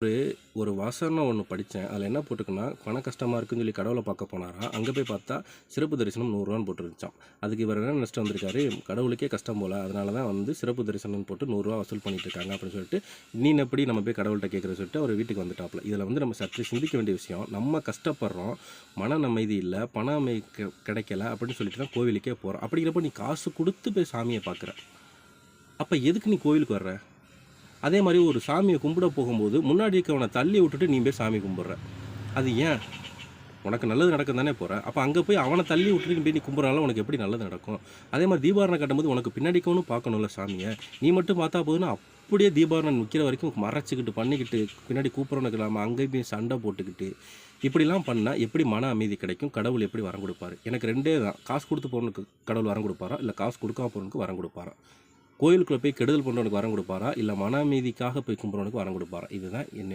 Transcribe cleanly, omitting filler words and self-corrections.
ஒரு ஒரு வசனம் ஒன்று படித்தேன். அதில் என்ன போட்டிருக்குன்னா, பண கஷ்டமாக இருக்குன்னு சொல்லி கடவுளை பார்க்க போனாராம். அங்கே போய் பார்த்தா சிறப்பு தரிசனம் ரூ. 100 போட்டுருந்துச்சாம். அதுக்கு இவர் என்ன நினச்சிட்டு வந்திருக்காரு, கடவுளுக்கே கஷ்டம் போல, அதனால தான் வந்து சிறப்பு தரிசனம் போட்டு ரூ. 100 வசூல் பண்ணிட்டு இருக்காங்க அப்படின்னு சொல்லிட்டு, நீ எப்படி நம்ம போய் கடவுள்கிட்ட கேட்குறது சொல்லிட்டு அவர் வீட்டுக்கு வந்துட்டாப்புல. இதில் வந்து நம்ம சற்று சிந்திக்க வேண்டிய விஷயம், நம்ம கஷ்டப்படுறோம், மன அமைதி இல்லை, பண அமைதி கிடைக்கல அப்படின்னு சொல்லிட்டு தான் கோவிலுக்கே போகிறோம். அப்படிங்கிறப்ப நீ காசு கொடுத்து போய் சாமியை பார்க்குற, அப்போ எதுக்கு நீ கோவிலுக்கு வர்ற? அதே மாதிரி ஒரு சாமியை கும்பிட போகும்போது முன்னாடி இருக்கவனை தள்ளி விட்டுட்டு நீ போய் சாமி கும்பிட்ற. அது ஏன்? உனக்கு நல்லது நடக்கும் தானே போகிற. அப்போ அங்கே போய் அவனை தள்ளி விட்டுட்டு நீ போய் நீ கும்பிட்றனால உனக்கு எப்படி நல்லது நடக்கும்? அதே மாதிரி தீபாவளி கட்டும்போது உனக்கு பின்னாடிக்கவனும் பார்க்கணும்ல சாமியை. நீ மட்டும் பார்த்தா போதுன்னா அப்படியே தீபாவளி நிற்கிற வரைக்கும் மறைச்சிக்கிட்டு பண்ணிக்கிட்டு பின்னாடி கூப்பிட்றவனுக்கு இல்லாமல் அங்கேயும் போய் சண்டை போட்டுக்கிட்டு இப்படிலாம் பண்ணால் எப்படி மன அமைதி கிடைக்கும்? கடவுள் எப்படி வரம் கொடுப்பாரு? எனக்கு ரெண்டே தான், காசு கொடுத்து போகணுக்கு கடவுள் வரம் கொடுப்பாரா, இல்லை காசு கொடுக்காம போகணுக்கு வரம் கொடுப்பாரா? கோயிலுக்குள்ளே போய் கெடுதல் பண்ணுறவனுக்கு வரம் கொடுப்பாரா, இல்லை மன அமைதிக்காக போய் கும்பிட்றவனுக்கு வரம் கொடுப்பாரா? இதுதான் என்ன